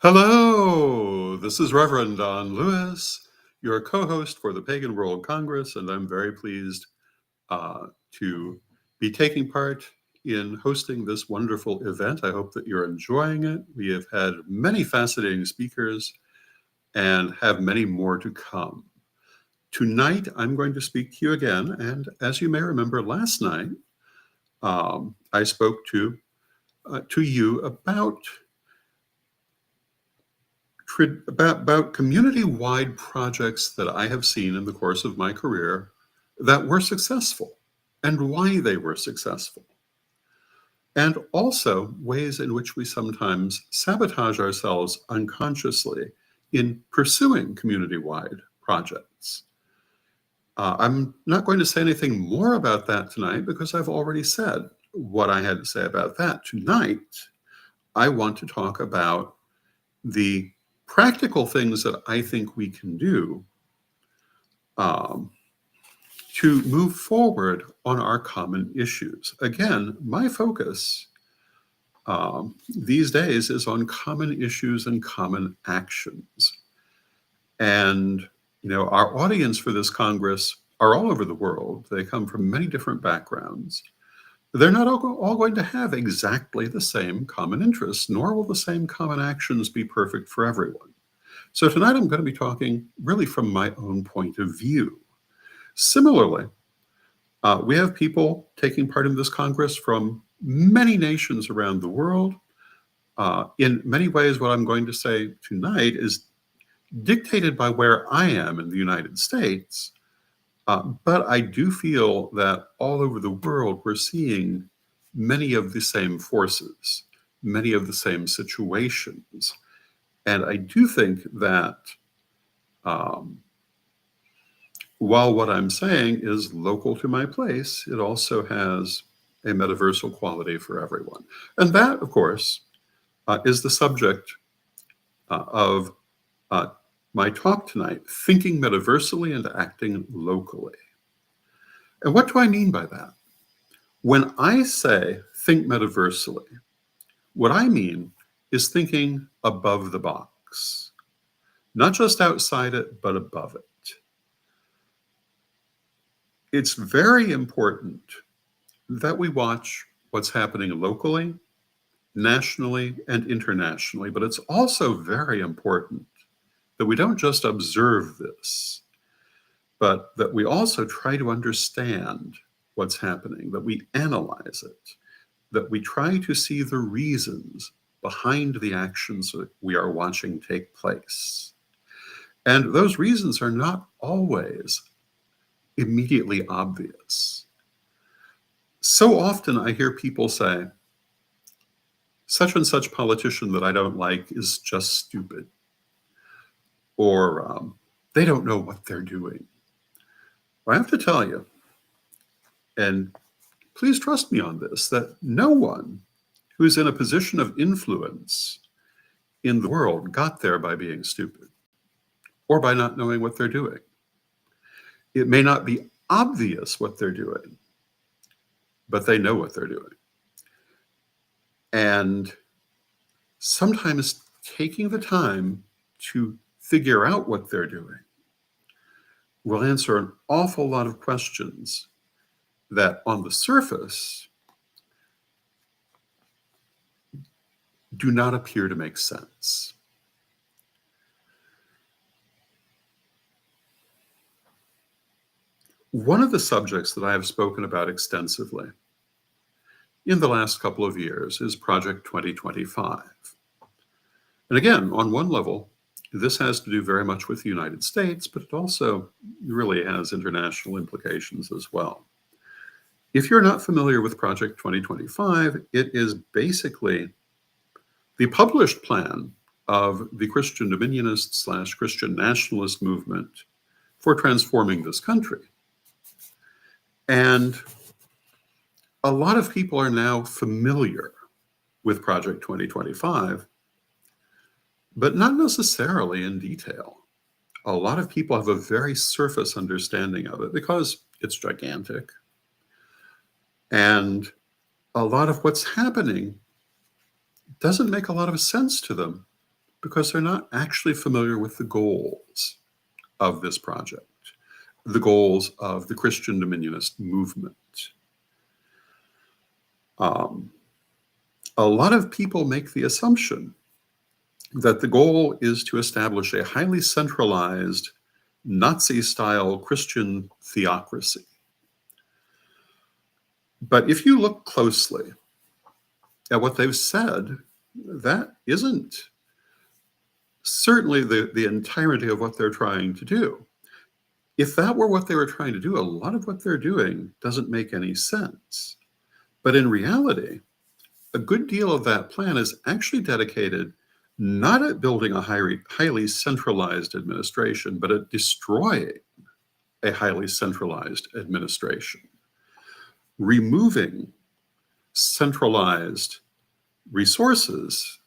Hello, this is Reverend Don Lewis, your co-host for the Pagan World Congress, and I'm very pleased to be taking part in hosting this wonderful event. I hope that you're enjoying it. We have had many fascinating speakers and have many more to come. Tonight, I'm going to speak to you again, and as you may remember, last night, I spoke to you about community-wide projects that I have seen in the course of my career that were successful and why they were successful, and also ways in which we sometimes sabotage ourselves unconsciously in pursuing community-wide projects. I'm not going to say anything more about that tonight because I've already said what I had to say about that. Tonight, I want to talk about the practical things that I think we can do to move forward on our common issues. Again, my focus these days is on common issues and common actions. And, our audience for this Congress are all over the world. They come from many different backgrounds. They're not all going to have exactly the same common interests, nor will the same common actions be perfect for everyone. So tonight I'm going to be talking really from my own point of view. Similarly, we have people taking part in this Congress from many nations around the world. In many ways, what I'm going to say tonight is dictated by where I am in the United States. But I do feel that all over the world, we're seeing many of the same forces, many of the same situations. And I do think that while what I'm saying is local to my place, it also has a metaversal quality for everyone. And that, of course, is the subject of my talk tonight, thinking metaversally and acting locally. And what do I mean by that? When I say think metaversally, what I mean is thinking above the box, not just outside it, but above it. It's very important that we watch what's happening locally, nationally, and internationally, but it's also very important that we don't just observe this, but that we also try to understand what's happening, that we analyze it, that we try to see the reasons behind the actions that we are watching take place. And those reasons are not always immediately obvious. So often I hear people say, such and such politician that I don't like is just stupid, or they don't know what they're doing. I have to tell you, and please trust me on this, that no one who's in a position of influence in the world got there by being stupid or by not knowing what they're doing. It may not be obvious what they're doing, but they know what they're doing. And sometimes taking the time to figure out what they're doing will answer an awful lot of questions that on the surface do not appear to make sense. One of the subjects that I have spoken about extensively in the last couple of years is Project 2025. And again, on one level, this has to do very much with the United States, but it also really has international implications as well. If you're not familiar with Project 2025, it is basically the published plan of the Christian dominionist / Christian nationalist movement for transforming this country. And a lot of people are now familiar with Project 2025, but not necessarily in detail. A lot of people have a very surface understanding of it because it's gigantic. And a lot of what's happening doesn't make a lot of sense to them because they're not actually familiar with the goals of this project, the goals of the Christian dominionist movement. A lot of people make the assumption that the goal is to establish a highly centralized Nazi-style Christian theocracy. But if you look closely at what they've said, that isn't certainly the entirety of what they're trying to do. If that were what they were trying to do, a lot of what they're doing doesn't make any sense. But in reality, a good deal of that plan is actually dedicated not at building a highly centralized administration, but at destroying a highly centralized administration, removing centralized resources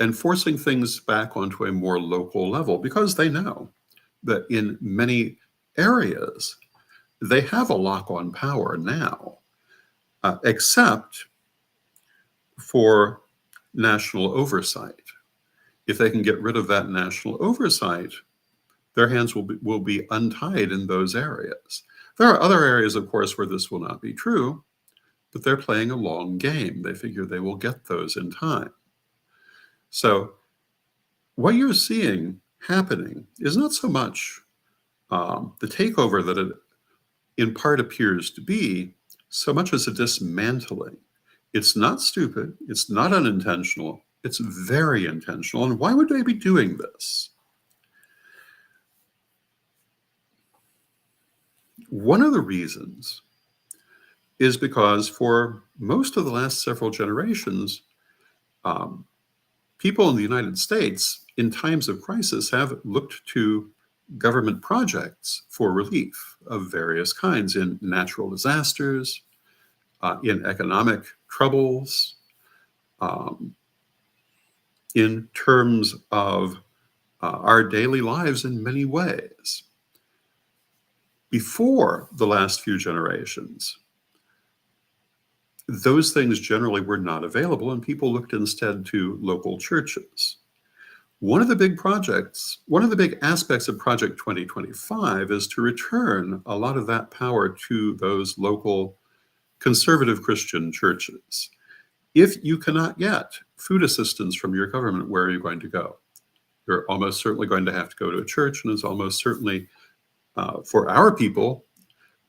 and forcing things back onto a more local level, because they know that in many areas, they have a lock on power now, except for national oversight. If they can get rid of that national oversight, their hands will be untied in those areas. There are other areas, of course, where this will not be true, but they're playing a long game. They figure they will get those in time. So what you're seeing happening is not so much the takeover that it in part appears to be, so much as a dismantling. It's not stupid. It's not unintentional. It's very intentional. And why would they be doing this? One of the reasons is because for most of the last several generations, people in the United States in times of crisis have looked to government projects for relief of various kinds in natural disasters, in economic troubles, in terms of our daily lives in many ways. Before the last few generations, those things generally were not available, and people looked instead to local churches. One of the big aspects of Project 2025 is to return a lot of that power to those local conservative Christian churches. If you cannot get food assistance from your government, where are you going to go? You're almost certainly going to have to go to a church, and it's almost certainly, for our people,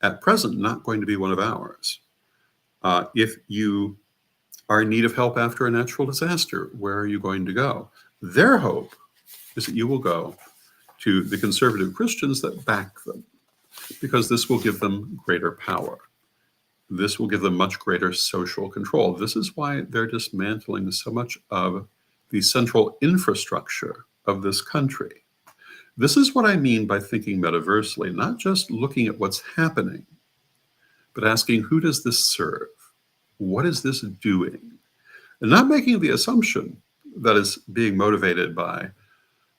at present, not going to be one of ours. If you are in need of help after a natural disaster, where are you going to go? Their hope is that you will go to the conservative Christians that back them, because this will give them greater power. This will give them much greater social control. This is why they're dismantling so much of the central infrastructure of this country. This is what I mean by thinking metaversally, not just looking at what's happening, but asking, who does this serve? What is this doing? And not making the assumption that is being motivated by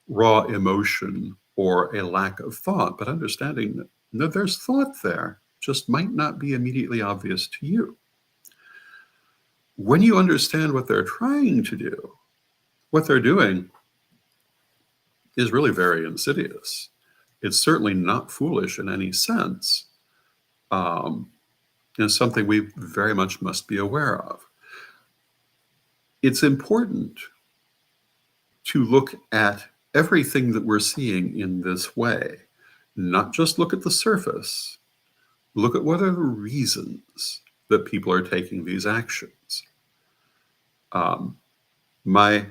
raw emotion or a lack of thought, but understanding that no, there's thought there, just might not be immediately obvious to you. When you understand what they're trying to do, what they're doing is really very insidious. It's certainly not foolish in any sense. It's something we very much must be aware of. It's important to look at everything that we're seeing in this way, not just look at the surface. Look at what are the reasons that people are taking these actions. My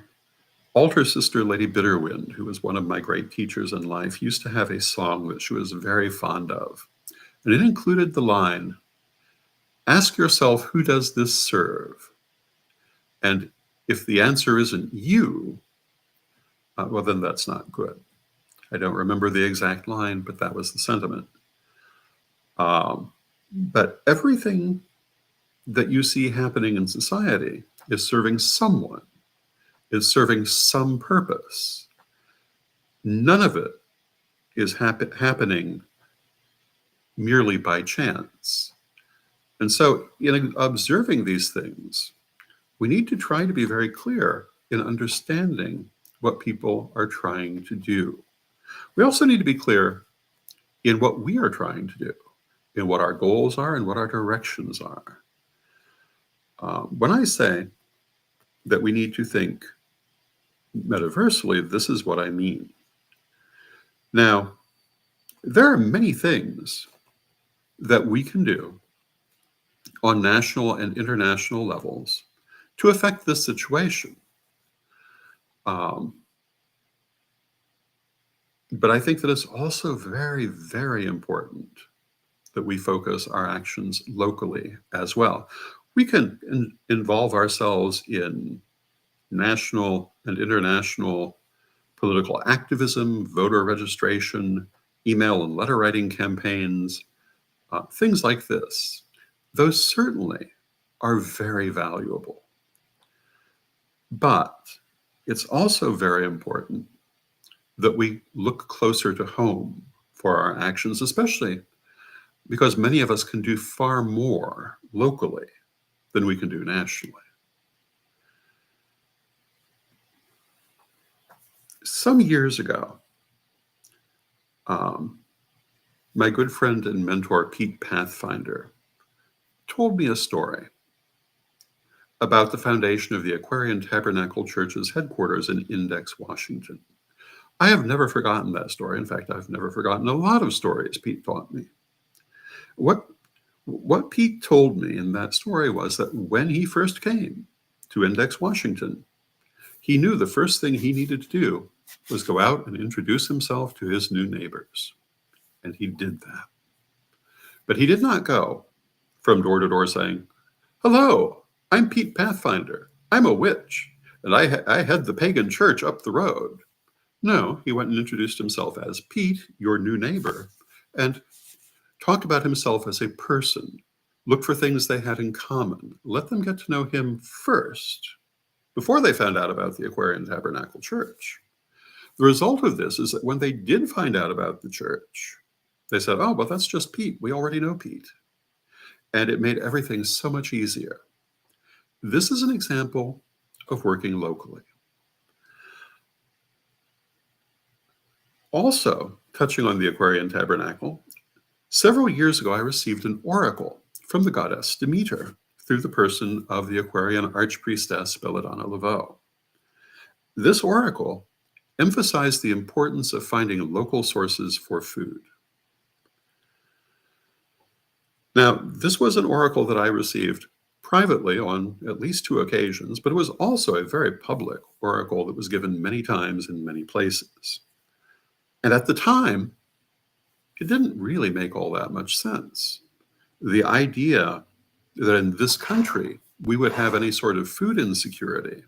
altar sister, Lady Bitterwind, who was one of my great teachers in life, used to have a song that she was very fond of. And it included the line, ask yourself, who does this serve? And if the answer isn't you, well, then that's not good. I don't remember the exact line, but that was the sentiment. But everything that you see happening in society is serving someone, is serving some purpose. None of it is happening merely by chance. And so in observing these things, we need to try to be very clear in understanding what people are trying to do. We also need to be clear in what we are trying to do, in what our goals are and what our directions are. When I say that we need to think metaversally, this is what I mean. Now, there are many things that we can do on national and international levels to affect this situation. But I think that it's also very, very important that we focus our actions locally as well. We can involve ourselves in national and international political activism, voter registration, email and letter writing campaigns, things like this. Those certainly are very valuable. But it's also very important that we look closer to home for our actions, especially because many of us can do far more locally than we can do nationally. Some years ago, my good friend and mentor, Pete Pathfinder, told me a story about the foundation of the Aquarian Tabernacle Church's headquarters in Index, Washington. I have never forgotten that story. In fact, I've never forgotten a lot of stories Pete taught me. What Pete told me in that story was that when he first came to Index, Washington, he knew the first thing he needed to do was go out and introduce himself to his new neighbors. And he did that. But he did not go from door to door saying, "Hello, I'm Pete Pathfinder. I'm a witch, and I head the pagan church up the road." No, he went and introduced himself as Pete, your new neighbor, and talked about himself as a person. Look for things they had in common. Let them get to know him first before they found out about the Aquarian Tabernacle Church. The result of this is that when they did find out about the church, they said, "Oh, but that's just Pete. We already know Pete." And it made everything so much easier. This is an example of working locally. Also, touching on the Aquarian Tabernacle, several years ago I received an oracle from the goddess Demeter through the person of the Aquarian archpriestess Belladonna Laveau. This oracle emphasized the importance of finding local sources for food. Now, this was an oracle that I received privately on at least 2 occasions, but it was also a very public oracle that was given many times in many places. And at the time, it didn't really make all that much sense. The idea that in this country we would have any sort of food insecurity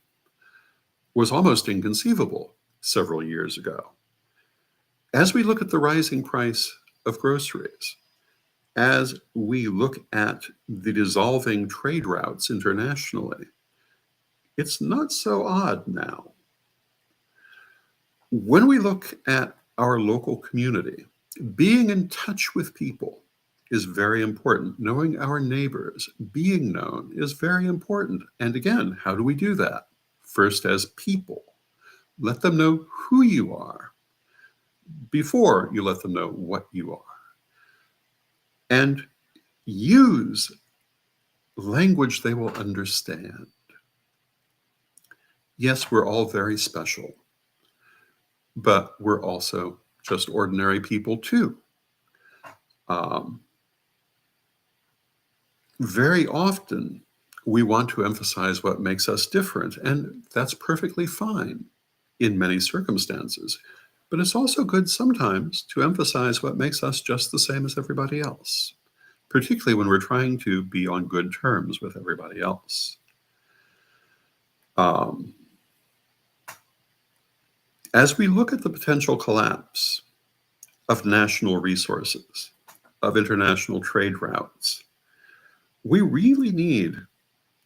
was almost inconceivable several years ago. As we look at the rising price of groceries, as we look at the dissolving trade routes internationally, it's not so odd now. When we look at our local community, being in touch with people is very important. Knowing our neighbors, being known is very important. And again, how do we do that? First, as people. Let them know who you are before you let them know what you are. And use language they will understand. Yes, we're all very special, but we're also just ordinary people too. Very often, we want to emphasize what makes us different, and that's perfectly fine in many circumstances. But it's also good sometimes to emphasize what makes us just the same as everybody else, particularly when we're trying to be on good terms with everybody else. As we look at the potential collapse of national resources, of international trade routes, we really need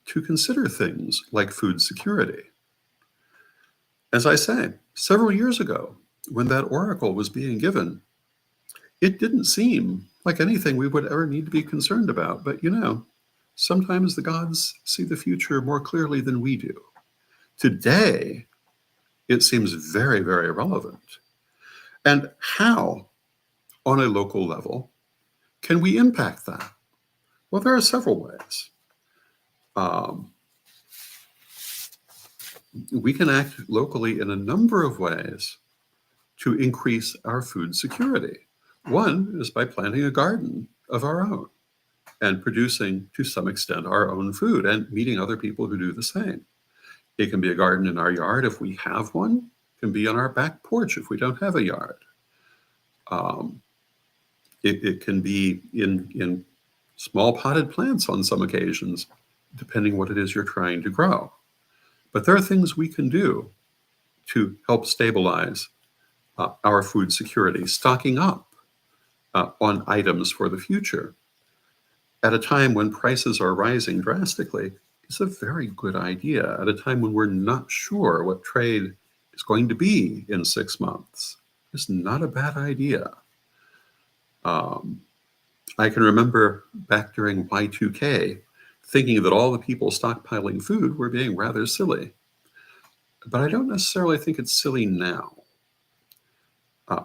to consider things like food security. As I say, several years ago, when that oracle was being given, it didn't seem like anything we would ever need to be concerned about. But sometimes the gods see the future more clearly than we do. Today, it seems very, very relevant. And how, on a local level, can we impact that? Well, there are several ways. Um, we can act locally in a number of ways to increase our food security. One is by planting a garden of our own and producing, to some extent, our own food and meeting other people who do the same. It can be a garden in our yard if we have one. It can be on our back porch if we don't have a yard. Um, it can be in small potted plants on some occasions, depending what it is you're trying to grow. But there are things we can do to help stabilize our food security, stocking up on items for the future at a time when prices are rising drastically is a very good idea. At a time when we're not sure what trade is going to be in 6 months, it's not a bad idea. I can remember back during Y2K thinking that all the people stockpiling food were being rather silly. But I don't necessarily think it's silly now.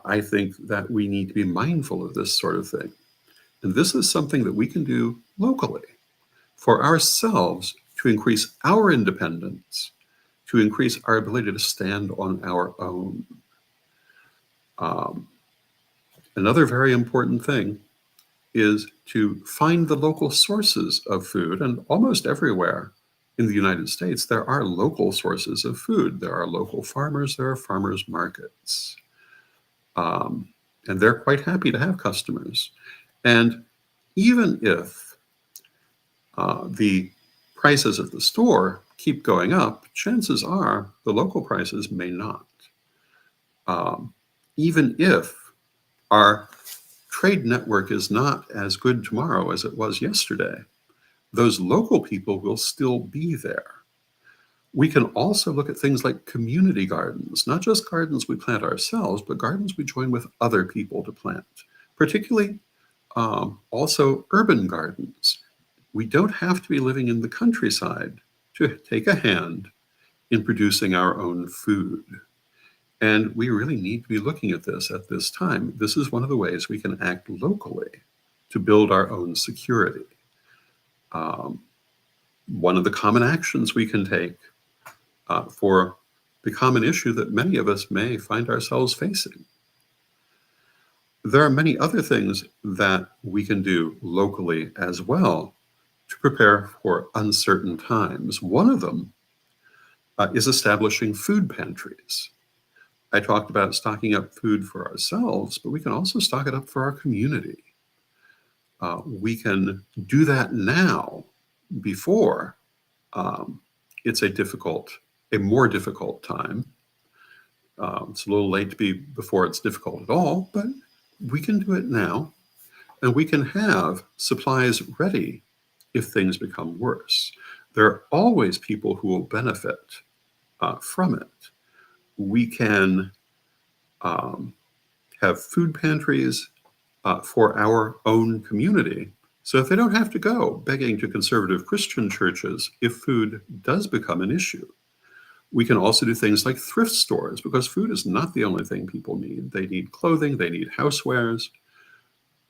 I think that we need to be mindful of this sort of thing. And this is something that we can do locally for ourselves to increase our independence, to increase our ability to stand on our own. Another very important thing is to find the local sources of food. And almost everywhere in the United States, there are local sources of food. There are local farmers, there are farmers markets. And they're quite happy to have customers. And even if the prices at the store keep going up, chances are the local prices may not. Even if our trade network is not as good tomorrow as it was yesterday, those local people will still be there. We can also look at things like community gardens, not just gardens we plant ourselves, but gardens we join with other people to plant, particularly also urban gardens. We don't have to be living in the countryside to take a hand in producing our own food. And we really need to be looking at this at this time. This is one of the ways we can act locally to build our own security. One of the common actions we can take for the common issue that many of us may find ourselves facing. There are many other things that we can do locally as well to prepare for uncertain times. One of them is establishing food pantries. I talked about stocking up food for ourselves, but we can also stock it up for our community. We can do that now before it's a more difficult time. It's a little late to be before it's difficult at all, but we can do it now, and we can have supplies ready if things become worse. There are always people who will benefit from it. We can have food pantries for our own community, so if they don't have to go begging to conservative Christian churches if food does become an issue. We can also do things like thrift stores, because food is not the only thing people need. They need clothing, they need housewares.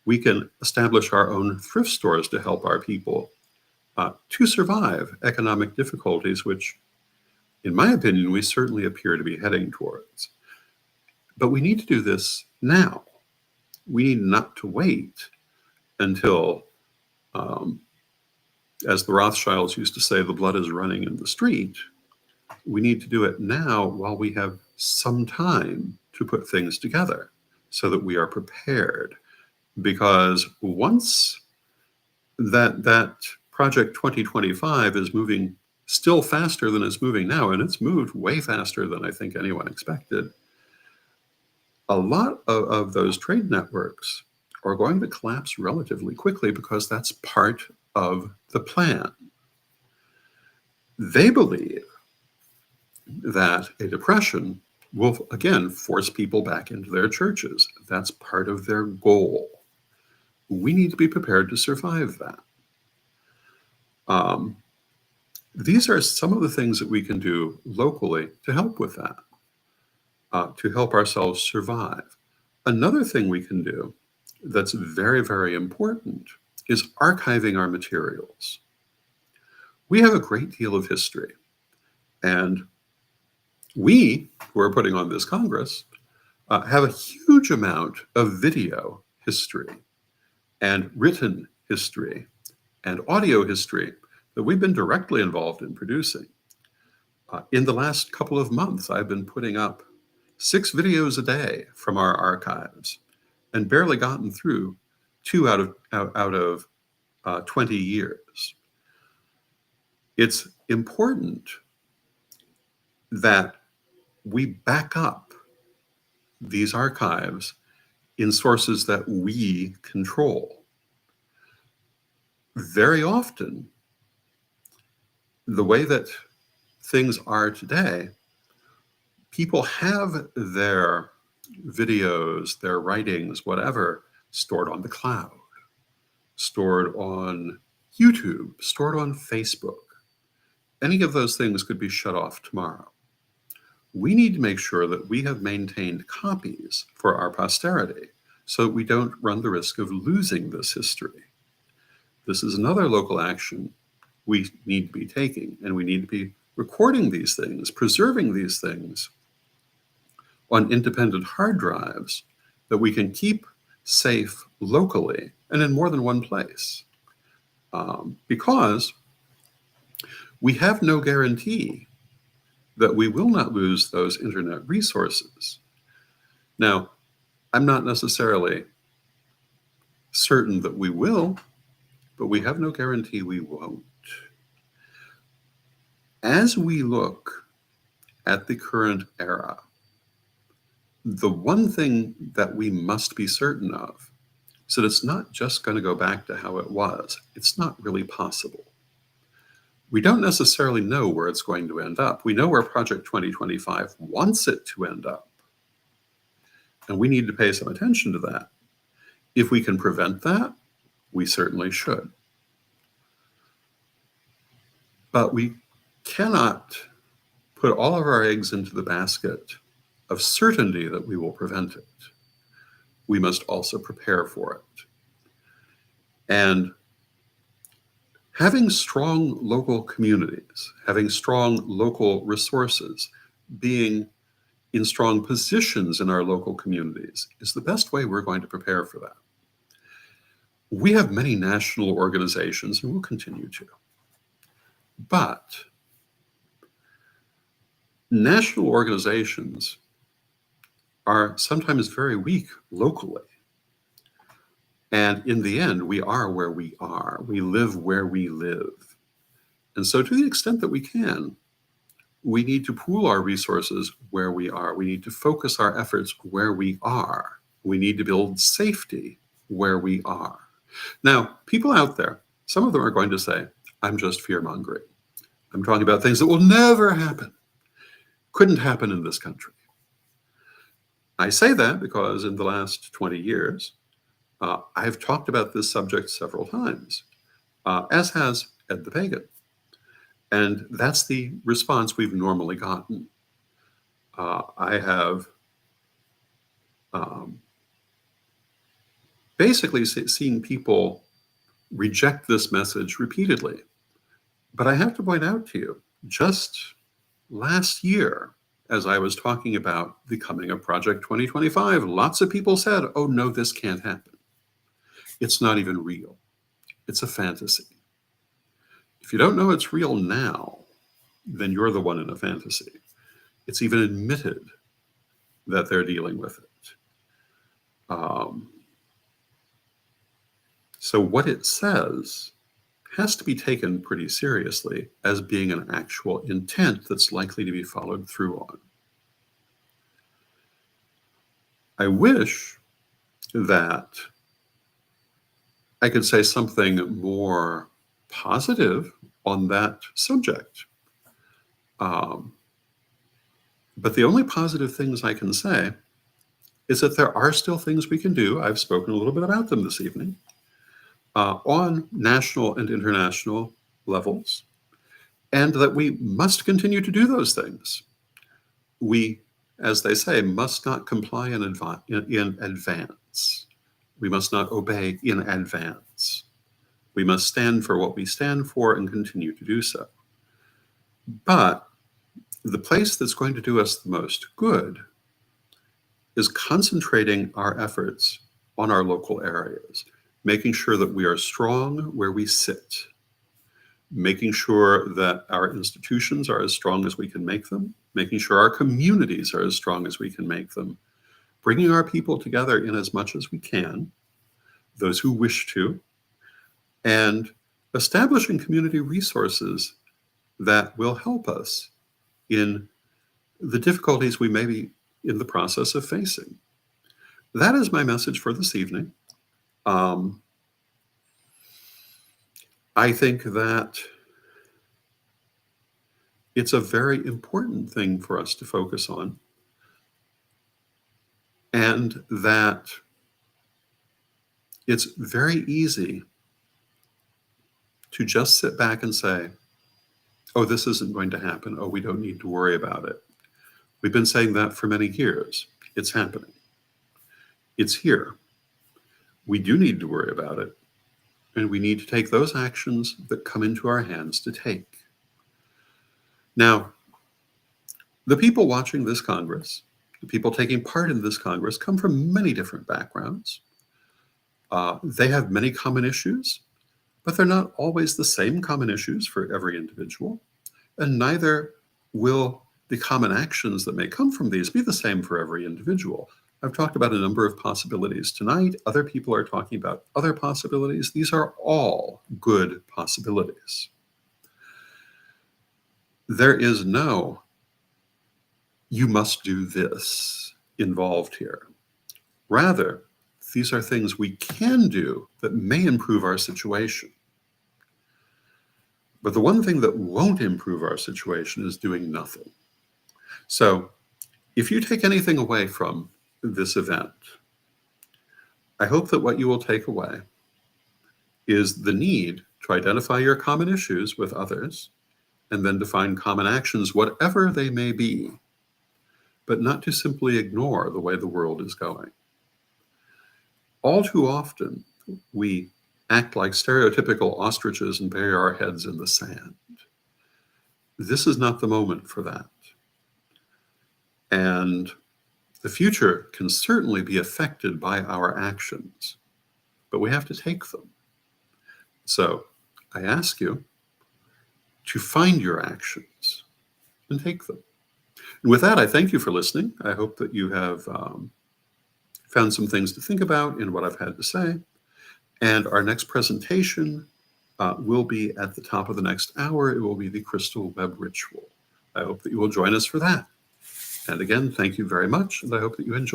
We can establish our own thrift stores to help our people to survive economic difficulties, which, in my opinion, we certainly appear to be heading towards. But we need to do this now. We need not to wait until, as the Rothschilds used to say, the blood is running in the street. We need to do it now while we have some time to put things together so that we are prepared. Because once that Project 2025 is moving still faster than it's moving now, and it's moved way faster than I think anyone expected, a lot of those trade networks are going to collapse relatively quickly because that's part of the plan. They believe that a depression will, again, force people back into their churches. That's part of their goal. We need to be prepared to survive that. These are some of the things that we can do locally to help with that. to help ourselves survive. Another thing we can do that's very, very important is archiving our materials. We have a great deal of history, and we, who are putting on this Congress, have a huge amount of video history and written history and audio history that we've been directly involved in producing. In the last couple of months, I've been putting up 6 videos a day from our archives and barely gotten through 2 out of 20 years. It's important that we back up these archives in sources that we control. Very often, the way that things are today, people have their videos, their writings, whatever, stored on the cloud, stored on YouTube, stored on Facebook. Any of those things could be shut off tomorrow. We need to make sure that we have maintained copies for our posterity so that we don't run the risk of losing this history. This is another local action we need to be taking, and we need to be recording these things, preserving these things on independent hard drives that we can keep safe locally and in more than one place. Because we have no guarantee that we will not lose those internet resources. Now, I'm not necessarily certain that we will, but we have no guarantee we won't. As we look at the current era, the one thing that we must be certain of is that it's not just going to go back to how it was. It's not really possible. We don't necessarily know where it's going to end up. We know where Project 2025 wants it to end up. And we need to pay some attention to that. If we can prevent that, we certainly should. But we cannot put all of our eggs into the basket of certainty that we will prevent it. We must also prepare for it. And having strong local communities, having strong local resources, being in strong positions in our local communities is the best way we're going to prepare for that. We have many national organizations, and we'll continue to. But national organizations are sometimes very weak locally. And in the end, we are where we are. We live where we live. And so to the extent that we can, we need to pool our resources where we are. We need to focus our efforts where we are. We need to build safety where we are. Now, people out there, some of them are going to say, I'm just fear-mongering. I'm talking about things that will never happen. Couldn't happen in this country. I say that because in the last 20 years, I've talked about this subject several times, as has Ed the Pagan. And that's the response we've normally gotten. I have basically seen people reject this message repeatedly. But I have to point out to you, just last year, as I was talking about the coming of Project 2025, lots of people said, oh no, this can't happen. It's not even real. It's a fantasy. If you don't know it's real now, then you're the one in a fantasy. It's even admitted that they're dealing with it. So what it says has to be taken pretty seriously as being an actual intent that's likely to be followed through on. I wish that I could say something more positive on that subject. But the only positive things I can say is that there are still things we can do. I've spoken a little bit about them this evening on national and international levels, and that we must continue to do those things. We as they say, must not comply in advance. We must not obey in advance. We must stand for what we stand for and continue to do so. But the place that's going to do us the most good is concentrating our efforts on our local areas, making sure that we are strong where we sit, making sure that our institutions are as strong as we can make them, making sure our communities are as strong as we can make them, bringing our people together in as much as we can, those who wish to, and establishing community resources that will help us in the difficulties we may be in the process of facing. That is my message for this evening. I think that it's a very important thing for us to focus on, and that it's very easy to just sit back and say, oh, this isn't going to happen. Oh, we don't need to worry about it. We've been saying that for many years. It's happening. It's here. We do need to worry about it. And we need to take those actions that come into our hands to take. Now, the people watching this Congress, the people taking part in this Congress, come from many different backgrounds. They have many common issues, but they're not always the same common issues for every individual. And neither will the common actions that may come from these be the same for every individual. I've talked about a number of possibilities tonight. Other people are talking about other possibilities. These are all good possibilities. There is no, you must do this involved here. Rather, these are things we can do that may improve our situation. But the one thing that won't improve our situation is doing nothing. So if you take anything away from this event, I hope that what you will take away is the need to identify your common issues with others and then to find common actions, whatever they may be, but not to simply ignore the way the world is going. All too often, we act like stereotypical ostriches and bury our heads in the sand. This is not the moment for that. And the future can certainly be affected by our actions, but we have to take them. So I ask you to find your actions and take them. And with that, I thank you for listening. I hope that you have found some things to think about in what I've had to say. And our next presentation will be at the top of the next hour. It will be the Crystal Web Ritual. I hope that you will join us for that. And again, thank you very much, and I hope that you enjoy.